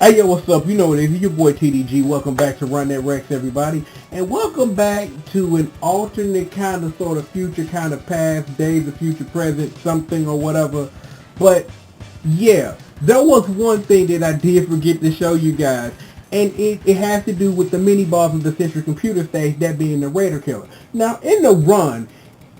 Hey yo, what's up? You know what it is. It's your boy TDG. Welcome back to Run That Rex, everybody. And welcome back to an alternate kind of sort of future, kind of past, days of future, present, something or whatever. But yeah, there was one thing that I did forget to show you guys. And it has to do with the mini boss of the Central Computer Stage, that being the Raider Killer. Now, in the run,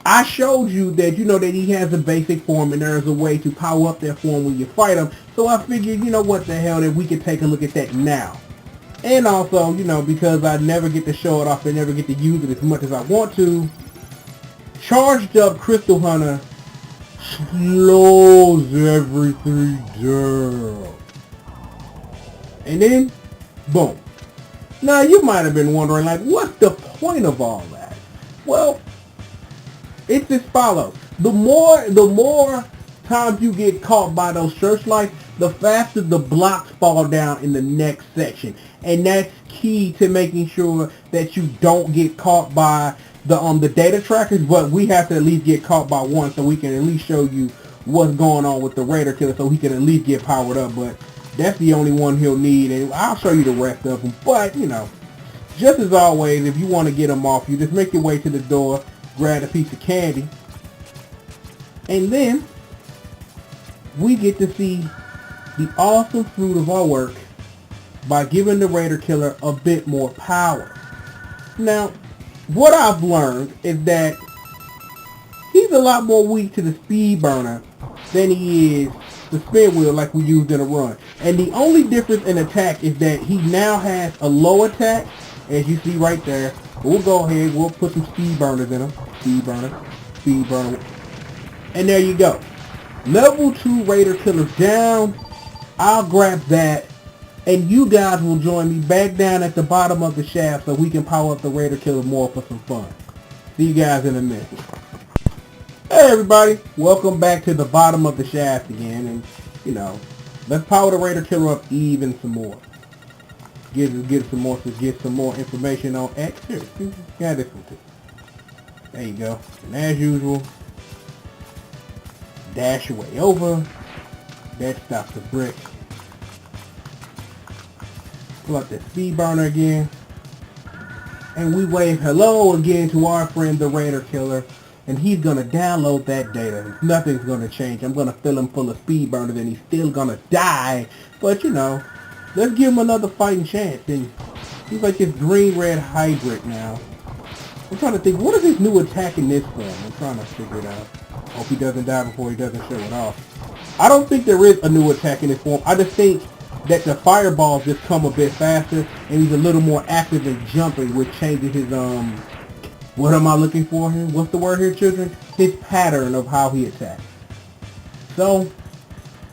I showed you that, that he has a basic form and there's a way to power up that form when you fight him. So I figured, what the hell, that we could take a look at that now. And also, because I never get to show it off and never get to use it as much as I want to, charged up Crystal Hunter slows everything down. And then, boom. Now you might have been wondering, like, what's the point of all that? Well, it's as follows. The more times you get caught by those searchlights, the faster the blocks fall down in the next section. And that's key to making sure that you don't get caught by the data trackers, but we have to at least get caught by one so we can at least show you what's going on with the Raider Killer so he can at least get powered up. But that's the only one he'll need, and I'll show you the rest of them. But, just as always, if you want to get him off, you just make your way to the door, grab a piece of candy, and then we get to see the awesome fruit of our work by giving the Raider Killer a bit more power. Now, what I've learned is that he's a lot more weak to the speed burner than he is the spin wheel like we used in a run. And the only difference in attack is that he now has a low attack, as you see right there. We'll go ahead, we'll put some speed burners in him. Speed burner. And there you go. Level 2 Raider Killers down. I'll grab that. And you guys will join me back down at the bottom of the shaft so we can power up the Raider Killer more for some fun. See you guys in a minute. Hey everybody, welcome back to the bottom of the shaft again. And, let's power the Raider Killer up even some more. Get some more information on X. Here, got this one too. There you go. And as usual, dash your way over. That stops the brick. Pull out the speed burner again. And we wave hello again to our friend the Raider Killer. And he's going to download that data. Nothing's going to change. I'm going to fill him full of speed burners and he's still going to die. But, let's give him another fighting chance. And he's like this green-red hybrid now. I'm trying to think, what is his new attack in this form? I'm trying to figure it out. Hope he doesn't die before he doesn't show it off. I don't think there is a new attack in this form. I just think that the fireballs just come a bit faster and he's a little more active and jumping, which changes his, what am I looking for here? What's the word here, children? His pattern of how he attacks. So,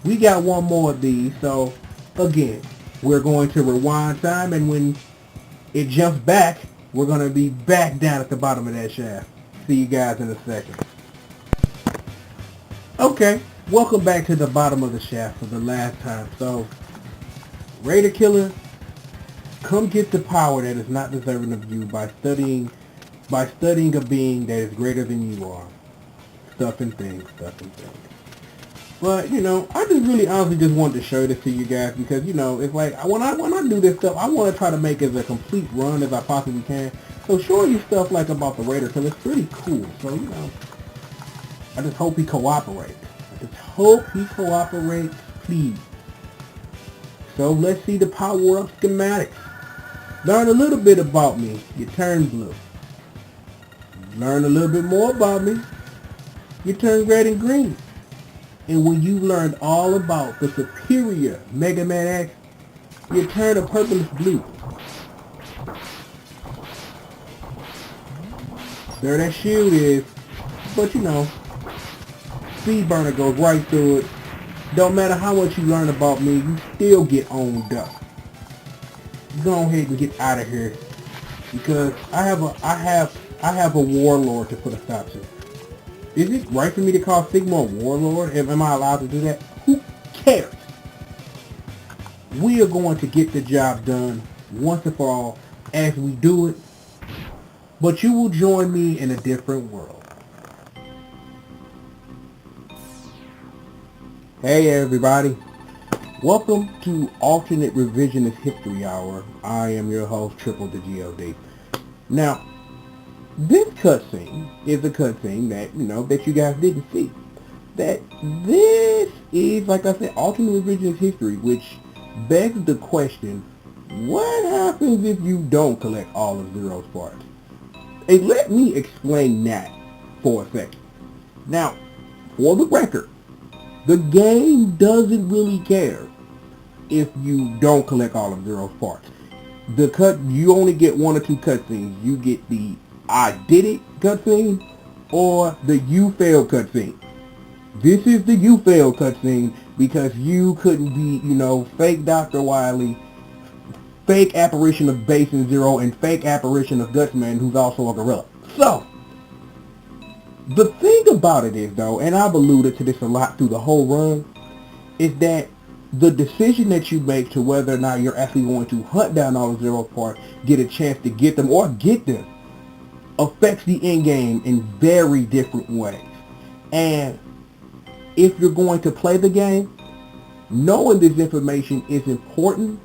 we got one more of these. So, again, we're going to rewind time, and when it jumps back, we're going to be back down at the bottom of that shaft. See you guys in a second. Okay, welcome back to the bottom of the shaft for the last time. So, Raider Killer, come get the power that is not deserving of you by studying a being that is greater than you are. Stuff and things. But, I just really honestly just wanted to show this to you guys because, it's like, when I do this stuff, I want to try to make it as a complete run as I possibly can. So showing you stuff like about the Raider Killer is pretty cool. So, I just hope he cooperates. Please. So let's see the power-up schematics. Learn a little bit about me. You turn blue. Learn a little bit more about me. You turn red and green. And when you learned all about the superior Mega Man X, you turn a purplish blue. There that shield is, but speed burner goes right through it. Don't matter how much you learn about me, you still get owned up. Go ahead and get out of here, because I have a warlord to put a stop to. Is it right for me to call Sigma a warlord? Am I allowed to do that? Who cares? We are going to get the job done once and for all as we do it. But you will join me in a different world. Hey everybody. Welcome to Alternate Revisionist History Hour. I am your host, Triple the G.O.D. Now, this cutscene is a cutscene that, that you guys didn't see. That this is, like I said, Alternate Revisionist History, which begs the question, what happens if you don't collect all of Zero's parts? And let me explain that for a second. Now, for the record, the game doesn't really care if you don't collect all of Zero's parts. You only get one or two cutscenes. You get the I did it cutscene or the you failed cutscene. This is the you failed cutscene because you couldn't be, fake Dr. Wily, fake apparition of Basin Zero, and fake apparition of Gutsman, who's also a gorilla. So, the thing about it is, though, and I've alluded to this a lot through the whole run, is that the decision that you make to whether or not you're actually going to hunt down all of Zero's parts, get a chance to get them, or get them, affects the end game in very different ways. And if you're going to play the game, knowing this information is important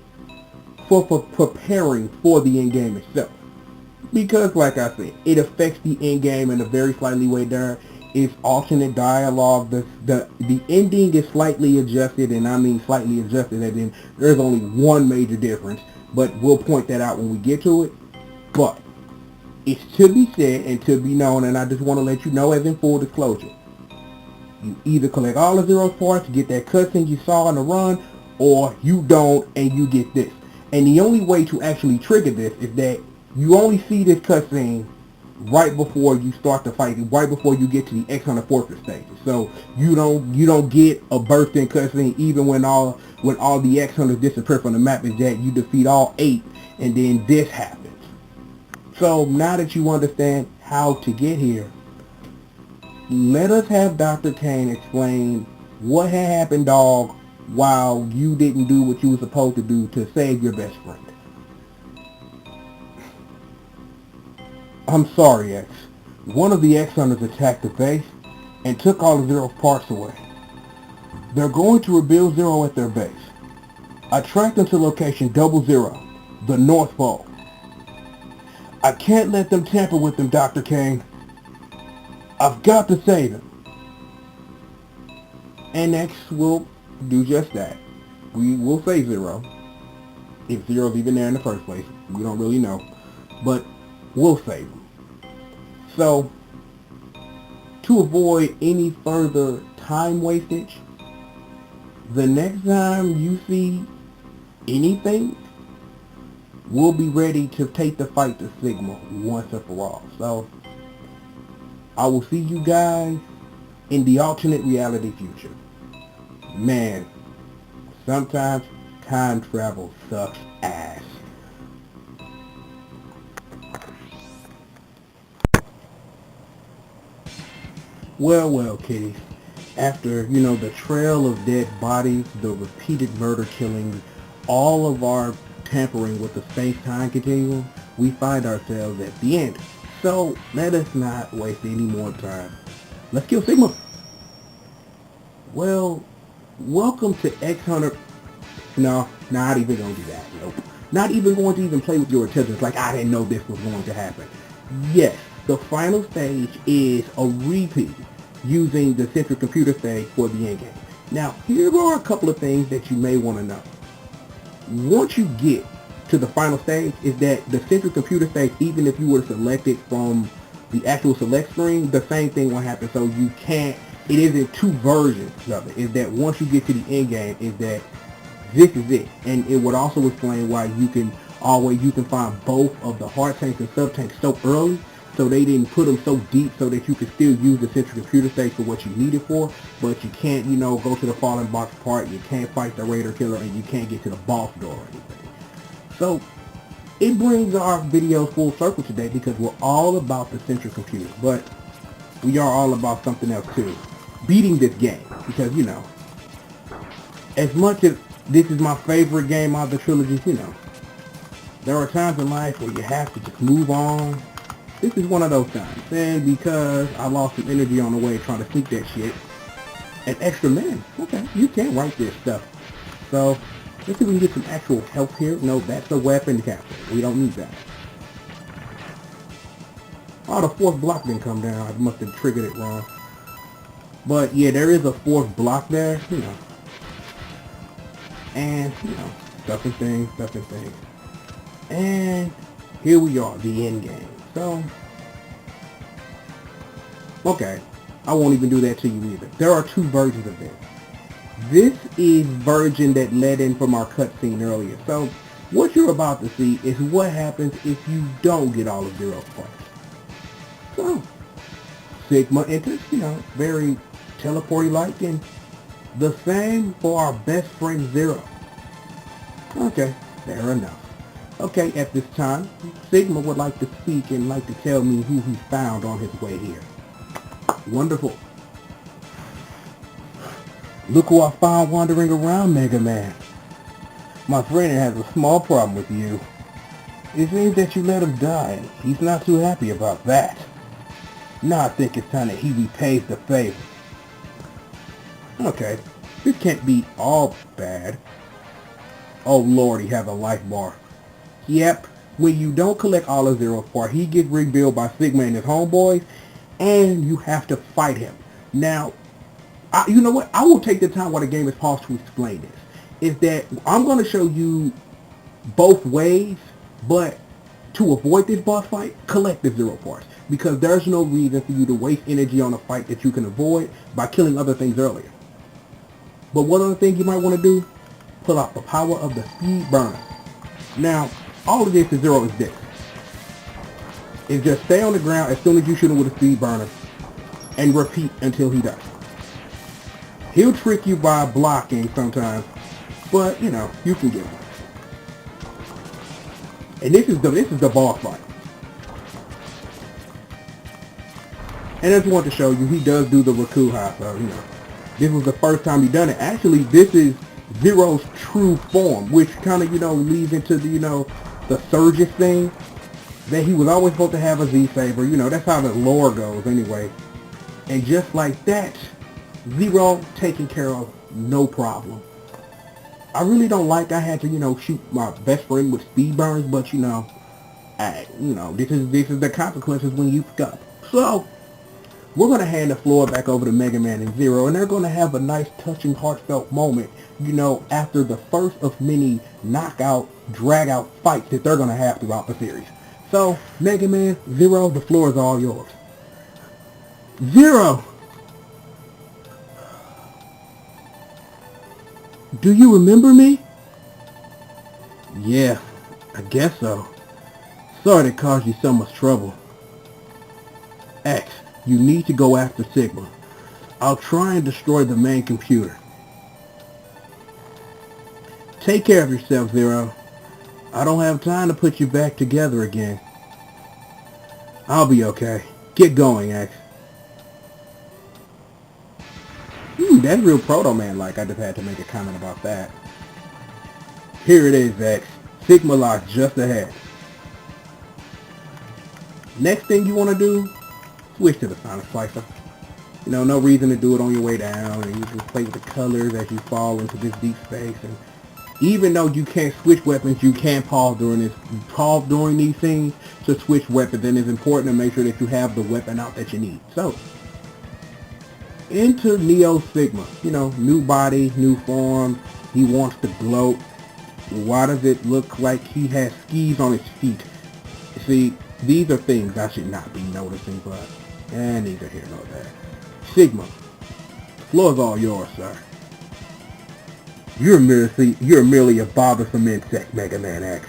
for preparing for the end game itself. Because, like I said, it affects the end game in a very slightly way there. It's alternate dialogue. The ending is slightly adjusted, and I mean slightly adjusted as in there's only one major difference, but we'll point that out when we get to it. But it's to be said and to be known, and I just want to let you know as in full disclosure. You either collect all of Zero's parts, get that cutscene you saw on the run, or you don't and you get this. And the only way to actually trigger this is that you only see this cutscene right before you start the fight, right before you get to the X-Hunter Fortress stages. So you don't get a burst-in cutscene even when all the X-Hunters disappear from the map. Is that you defeat all 8 and then this happens. So now that you understand how to get here, let us have Dr. Kane explain what had happened, dog, while you didn't do what you were supposed to do to save your best friend. I'm sorry, X. One of the X-Hunters attacked the base and took all of Zero's parts away. They're going to rebuild Zero at their base. I tracked them to location 00, the North Pole. I can't let them tamper with them, Dr. Kane. I've got to save him. And X will do just that. We will save Zero. If Zero's even there in the first place. We don't really know. But we'll save him. So, to avoid any further time wastage, the next time you see anything, we'll be ready to take the fight to Sigma once and for all. So, I will see you guys in the alternate reality future. Man, sometimes time travel sucks ass. Well, kiddies. After, the trail of dead bodies, the repeated murder killings, all of our tampering with the space-time continuum, we find ourselves at the end. So, let us not waste any more time. Let's kill Sigma. Well, welcome to X-Hunter. No, not even going to do that. Nope. Not even going to even play with your intelligence like I didn't know this was going to happen. Yes, the final stage is a repeat using the central computer stage for the endgame. Now, here are a couple of things that you may want to know. Once you get to the final stage, is that the central computer stage, even if you were selected from the actual select screen, the same thing will happen. So you can't, it isn't two versions of it. Is that once you get to the end game, is that this is it. And it would also explain why you can find both of the hard tanks and sub tanks so early. So they didn't put them so deep so that you could still use the central computer stage for what you need it for, but you can't, go to the fallen box part, you can't fight the Raider Killer, and you can't get to the boss door or anything. So it brings our videos full circle today because we're all about the central computer, but we are all about something else too. Beating this game, because, as much as this is my favorite game out of the trilogy, there are times in life where you have to just move on. This is one of those times. And because I lost some energy on the way trying to sneak that shit, an extra man, okay, you can't write this stuff. So let's see if we can get some actual health here. No, that's a weapon capsule. We don't need that. Oh, the fourth block didn't come down. I must have triggered it wrong. But yeah, there is a fourth block there, you know. And, you know, stuff and things. And here we are, the end game. So, okay, I won't even do that to you either. There are two versions of this. This is version that led in from our cutscene earlier. So, what you're about to see is what happens if you don't get all of Zero's parts. So, Sigma enters, you know, very teleporty-like, and the same for our best friend Zero. Okay, fair enough. Okay, at this time, Sigma would like to speak and like to tell me who he found on his way here. Wonderful. Look who I found wandering around, Mega Man. My friend has a small problem with you. It seems that you let him die, and he's not too happy about that. Now I think it's time that he repays the favor. Okay, this can't be all bad. Oh Lord, he has a life bar. Yep, when you don't collect all of Zero's parts, he gets rebuilt by Sigma and his homeboys, and you have to fight him. Now, you know what? I will take the time while the game is paused to explain this. Is that I'm going to show you both ways, but to avoid this boss fight, collect the Zero parts. Because there's no reason for you to waste energy on a fight that you can avoid by killing other things earlier. But one other thing you might want to do, pull out the power of the speed burner. Now, all of this to Zero is this. Is just stay on the ground as soon as you shoot him with a speed burner and repeat until he dies. He'll trick you by blocking sometimes, but you know, you can get him. And this is the boss fight. And I just want to show you, he does do the Rakuha, so you know, this was the first time he done it. Actually, this is Zero's true form, which kind of, you know, leads into the, you know, the Surges thing, that he was always supposed to have a Z-Saber. You know, that's how the lore goes anyway. And just like that, Zero taken care of, no problem. I really don't like I had to, you know, shoot my best friend with speed burns, but you know, this is the consequences when you fuck up. So, we're going to hand the floor back over to Mega Man and Zero, and they're going to have a nice, touching, heartfelt moment, you know, after the first of many knockout, drag-out fights that they're going to have throughout the series. So, Mega Man, Zero, the floor is all yours. Zero! Do you remember me? Yeah, I guess so. Sorry to cause you so much trouble. X, you need to go after Sigma. I'll try and destroy the main computer. Take care of yourself, Zero. I don't have time to put you back together again. I'll be okay. Get going, X. That's real Proto Man-like. I just had to make a comment about that. Here it is, X. Sigma lock just ahead. Next thing you want to do, switch to the Sonic Slicer. You know, no reason to do it on your way down, and you just play with the colors as you fall into this deep space. And even though you can't switch weapons, you can pause during these things to switch weapons, and it's important to make sure that you have the weapon out that you need. So, enter Neo Sigma. You know, new body, new form. He wants to gloat. Why does it look like he has skis on his feet? See, these are things I should not be noticing, but neither here nor there. Sigma, the floor's all yours, sir. You're merely a bothersome insect, Mega Man X.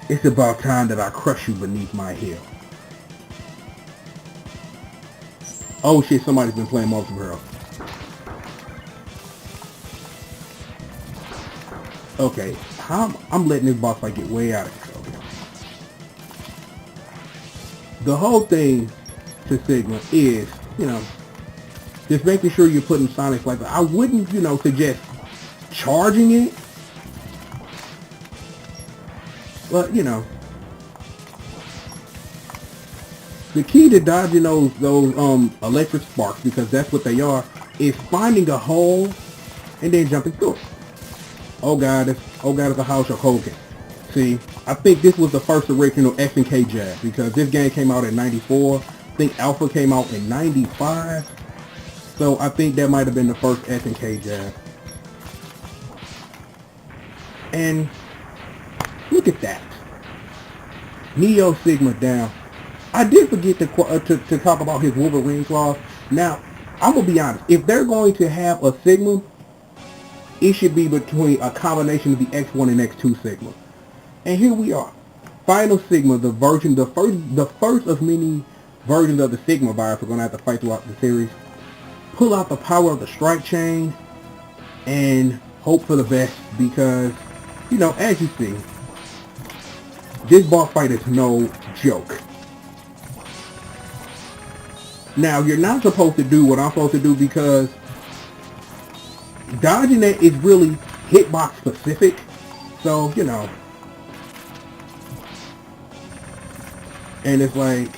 It's about time that I crush you beneath my heel. Oh shit, somebody's been playing Multiple Heroes. Okay, I'm letting this boss fight get way out of control. The whole thing to Sigma is, you know, just making sure you're putting Sonic like that. I wouldn't, you know, suggest charging it, but you know, the key to dodging those electric sparks, because that's what they are, is finding a hole and then jumping through it. Oh God, it's a house of Hogan. See, I think this was the first original SNK jab because this game came out in '94. I think Alpha came out in '95. So I think that might have been the first SNK jab. And look at that. Neo Sigma down. I did forget to talk about his Wolverine claws. Now, I'm going to be honest. If they're going to have a Sigma, it should be between a combination of the X1 and X2 Sigma. And here we are. Final Sigma, the first of many versions of the Sigma virus we're going to have to fight throughout the series. Pull out the power of the strike chain and hope for the best because, you know, as you see, this boss fight is no joke. Now, you're not supposed to do what I'm supposed to do because dodging it is really hitbox specific. So, you know. And it's like,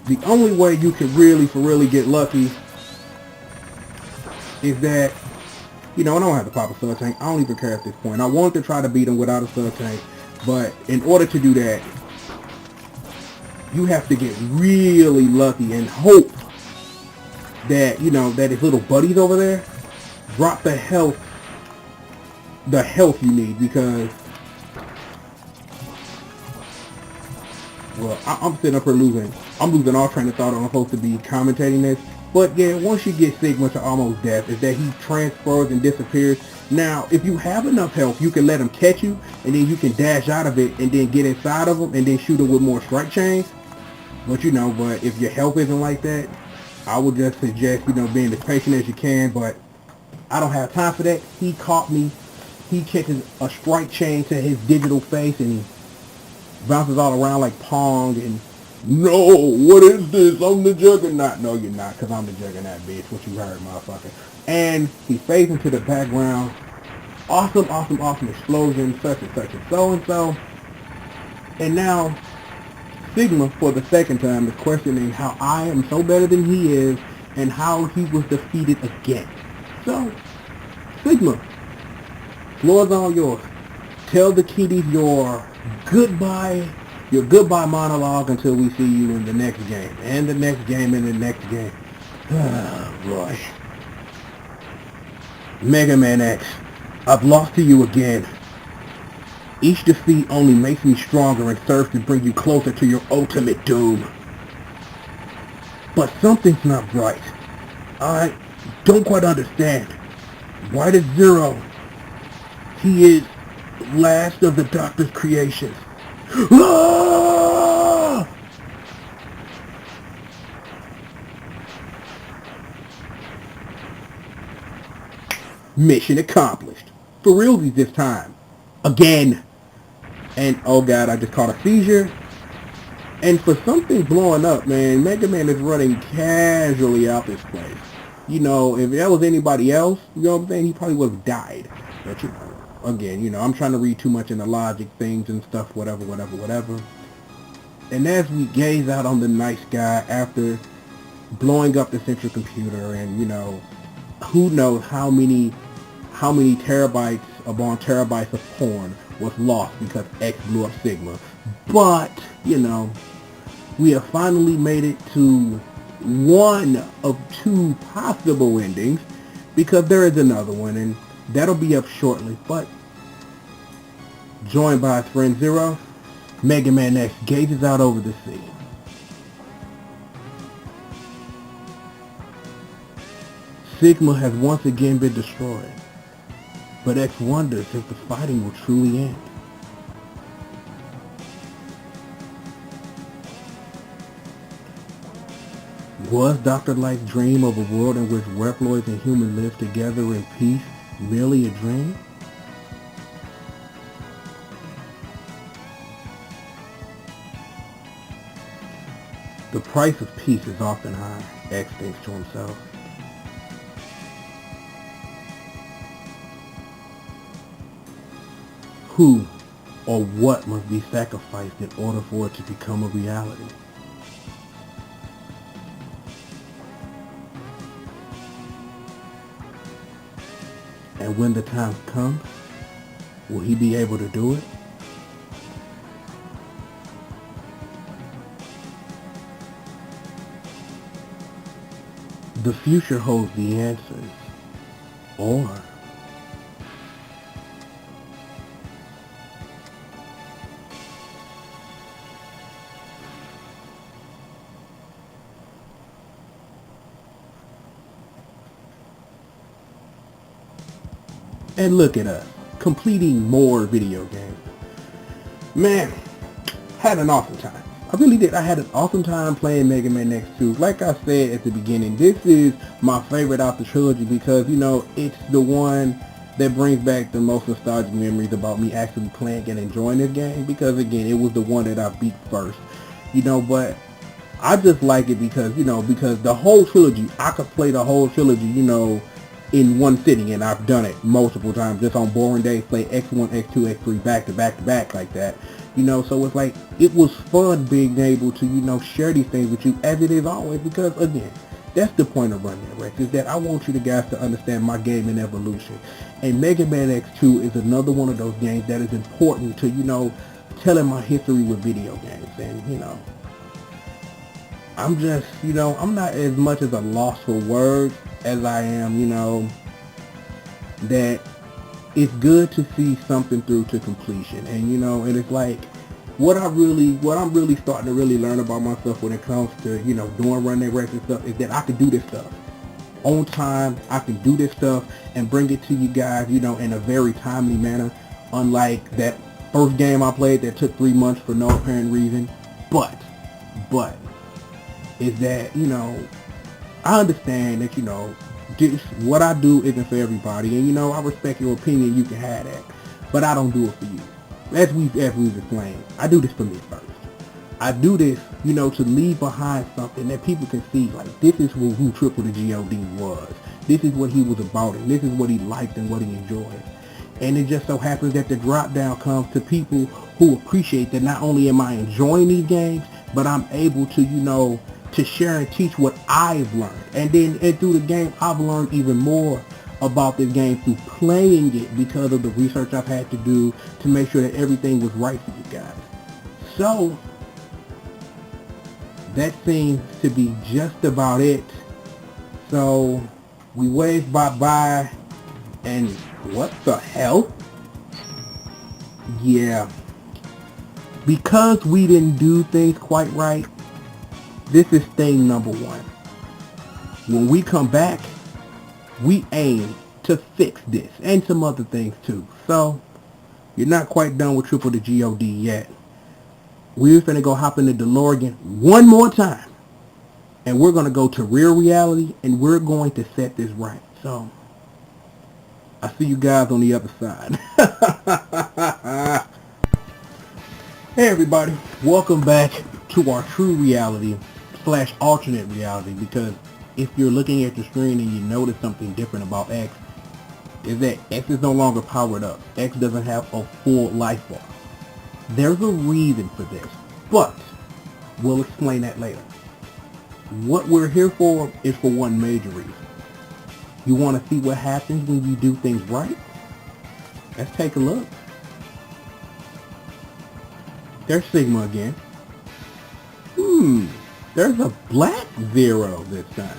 the only way you can really get lucky is that, you know, I don't have to pop a sub tank. I don't even care at this point. I wanted to try to beat him without a sub tank. But in order to do that, you have to get really lucky and hope that, you know, that his little buddies over there drop the health you need because, well, I'm sitting up here losing. I'm losing all train of thought. I'm supposed to be commentating this. But yeah, once you get Sigma to almost death, is that he transfers and disappears. Now, if you have enough health, you can let him catch you, and then you can dash out of it, and then get inside of him, and then shoot him with more strike chains. But you know, but if your health isn't like that, I would just suggest, you know, being as patient as you can. But I don't have time for that. He caught me. He catches a strike chain to his digital face, and he bounces all around like Pong, and no, what is this? I'm the Juggernaut. No, you're not, because I'm the Juggernaut, bitch. What you heard, motherfucker. And he fades into the background. Awesome explosion, such and so. And now, Sigma, for the second time, is questioning how I am so better than he is, and how he was defeated again. So, Sigma, floor's all yours. Tell the kiddies your goodbye monologue until we see you in the next game. And the next game and the next game. Oh, boy. Mega Man X, I've lost to you again. Each defeat only makes me stronger and serves to bring you closer to your ultimate doom. But something's not right. I don't quite understand. Why does Zero? He is last of the Doctor's creations. Ah! Mission accomplished. For realsies this time. Again. And oh god, I just caught a seizure. And for something blowing up, man, Mega Man is running casually out this place. You know, if that was anybody else, you know what I'm saying, he probably would have died. But you know, again, you know, I'm trying to read too much into logic things and stuff, whatever. And as we gaze out on the night sky after blowing up the central computer, and you know, who knows how many terabytes upon terabytes of porn was lost because X blew up Sigma. But, you know, we have finally made it to one of two possible endings, because there is another one, and that'll be up shortly. But joined by his friend Zero, Mega Man X gazes out over the sea. Sigma has once again been destroyed, but X wonders if the fighting will truly end. Was Dr. Light's dream of a world in which Reploids and humans live together in peace merely a dream? The price of peace is often high, X thinks to himself. Who or what must be sacrificed in order for it to become a reality? And when the time comes, will he be able to do it? The future holds the answers. Or and look at us, completing more video games. Man, had an awesome time. I really did. I had an awesome time playing Mega Man X2. Like I said at the beginning, this is my favorite out the trilogy because, you know, it's the one that brings back the most nostalgic memories about me actually playing and enjoying this game because, again, it was the one that I beat first. You know, but I just like it because, you know, because the whole trilogy, I could play the whole trilogy, you know, in one sitting, and I've done it multiple times just on boring days, play X1, X2, X3 back to back to back like that. You know, so it's like, it was fun being able to, you know, share these things with you as it is always because, again, that's the point of running it, Rex, is that I want you guys to understand my gaming evolution. And Mega Man X2 is another one of those games that is important to, you know, telling my history with video games. And, you know, I'm just, you know, I'm not as much as a loss for words as I am, you know, that it's good to see something through to completion. And, you know, and it's like, what I'm really starting to really learn about myself when it comes to, you know, doing Run That Race and stuff is that I can do this stuff on time. I can do this stuff and bring it to you guys, you know, in a very timely manner. Unlike that first game I played that took 3 months for no apparent reason. But, is that, you know, I understand that, you know, what I do isn't for everybody. And, you know, I respect your opinion. You can have that. But I don't do it for you. As we've explained, I do this for me first. I do this, you know, to leave behind something that people can see. Like, this is who Triple the G.O.D was. This is what he was about. And this is what he liked and what he enjoyed. And it just so happens that the drop down comes to people who appreciate that not only am I enjoying these games, but I'm able to, you know, to share and teach what I've learned. And then through the game, I've learned even more about this game through playing it because of the research I've had to do to make sure that everything was right for you guys. So, that seems to be just about it. So, we wave bye-bye, and what the hell? Yeah. Because we didn't do things quite right, this is thing number one. When we come back, we aim to fix this and some other things too. So, you're not quite done with Triple the G.O.D yet. We're finna go hop in the DeLorean one more time. And we're gonna go to real reality and we're going to set this right. So, I see you guys on the other side. Hey everybody, welcome back to our true reality / alternate reality, because if you're looking at the screen and you notice something different about X, is that X is no longer powered up. X doesn't have a full life bar. There's a reason for this, but we'll explain that later. What we're here for is for one major reason. You want to see what happens when you do things right? Let's take a look. There's Sigma again. There's a black Zero this time.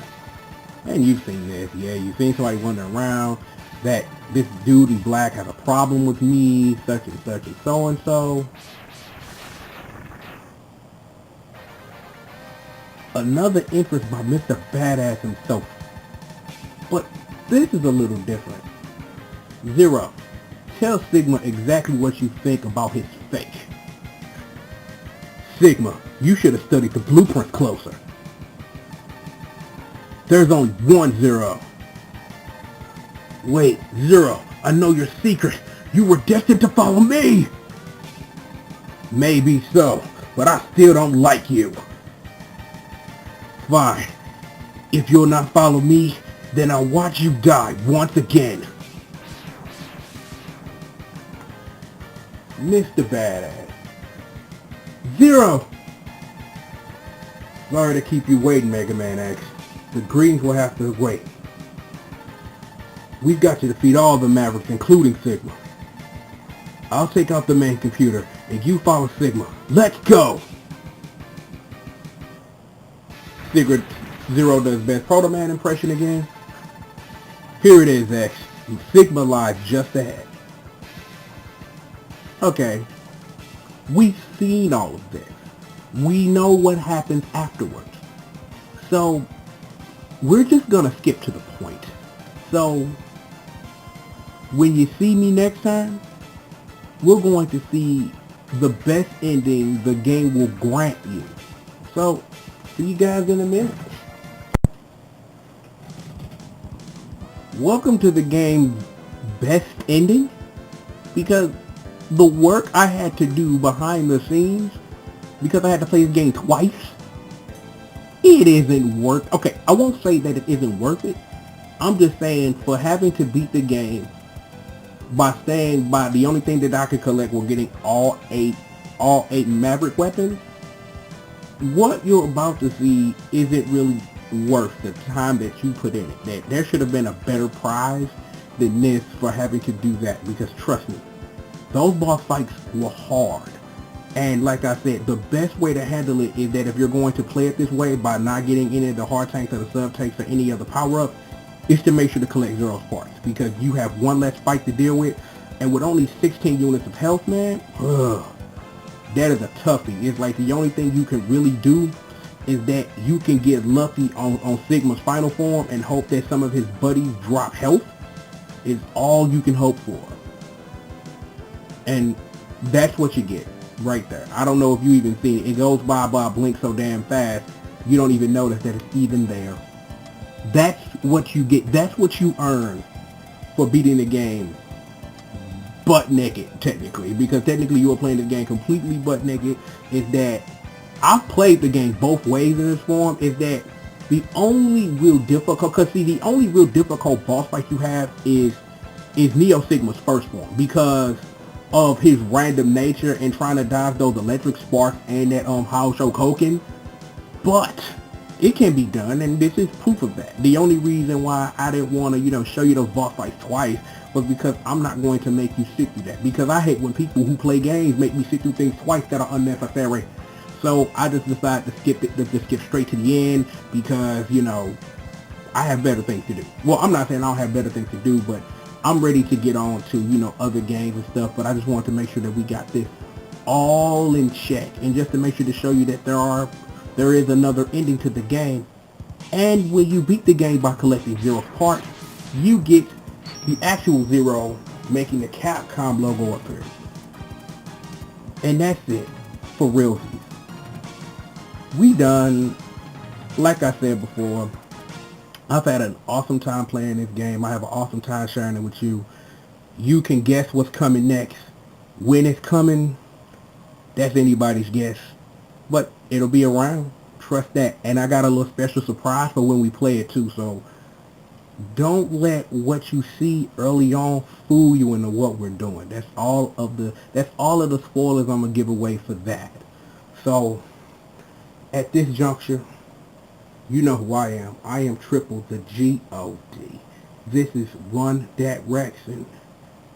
And you've seen this, yeah. You've seen somebody wandering around that this dude in black has a problem with me, such and such and so and so. Another interest by Mr. Badass himself. But this is a little different. Zero, tell Sigma exactly what you think about his fake. Sigma, you should have studied the blueprint closer. There's only one Zero. Wait, Zero, I know your secret. You were destined to follow me. Maybe so, but I still don't like you. Fine. If you'll not follow me, then I'll watch you die once again. Mr. Badass. Zero! Sorry to keep you waiting, Mega Man X. The greens will have to wait. We've got to defeat all the Mavericks, including Sigma. I'll take out the main computer, and you follow Sigma. Let's go! Secret Zero does best Proto Man impression again. Here it is, X. Sigma lies just ahead. Okay, we've seen all of this. We know what happens afterwards. So, we're just gonna skip to the point. So, when you see me next time, we're going to see the best ending the game will grant you. So, see you guys in a minute. Welcome to the game best ending, because the work I had to do behind the scenes, because I had to play this game twice, it isn't worth. Okay, I won't say that it isn't worth it. I'm just saying, for having to beat the game by staying by the only thing that I could collect were getting all eight Maverick weapons, what you're about to see isn't really worth the time that you put in it. That there should have been a better prize than this for having to do that, because trust me, those boss fights were hard. And like I said, the best way to handle it is that if you're going to play it this way by not getting any of the hard tanks or the sub tanks or any other power-ups, is to make sure to collect Zero's parts, because you have one less fight to deal with, and with only 16 units of health, man, that is a toughie. It's like the only thing you can really do is that you can get lucky on Sigma's final form and hope that some of his buddies drop health, is all you can hope for. And that's what you get right there. I don't know if you even seen it. It goes by blink so damn fast, you don't even notice that it's even there. That's what you get. That's what you earn for beating the game butt naked, technically, because technically you were playing the game completely butt naked. Is that I've played the game both ways in this form. Is that the only real difficult? Because see, the only real difficult boss fight you have is Neo Sigma's first form, because of his random nature and trying to dodge those electric sparks and that Haoshokoken. But it can be done, and this is proof of that. The only reason why I didn't want to, show you those boss fights twice was because I'm not going to make you sit through that. Because I hate when people who play games make me sit through things twice that are unnecessary. So I just decided to skip it, to skip straight to the end, because, I have better things to do. Well, I'm not saying I don't have better things to do, but I'm ready to get on to, other games and stuff. But I just wanted to make sure that we got this all in check, and just to make sure to show you that there is another ending to the game. And when you beat the game by collecting Zero's parts, you get the actual Zero making the Capcom logo appear. And that's it for realsies. We done. Like I said before, I've had an awesome time playing this game. I have an awesome time sharing it with you. You can guess what's coming next. When it's coming, that's anybody's guess. But it'll be around. Trust that. And I got a little special surprise for when we play it too. So don't let what you see early on fool you into what we're doing. That's all of the spoilers I'm gonna give away for that. So at this juncture, you know who I am. I am Triple the G.O.D. This is Run Dat Rex, and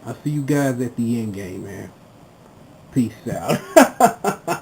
I'll see you guys at the end game, man. Peace out.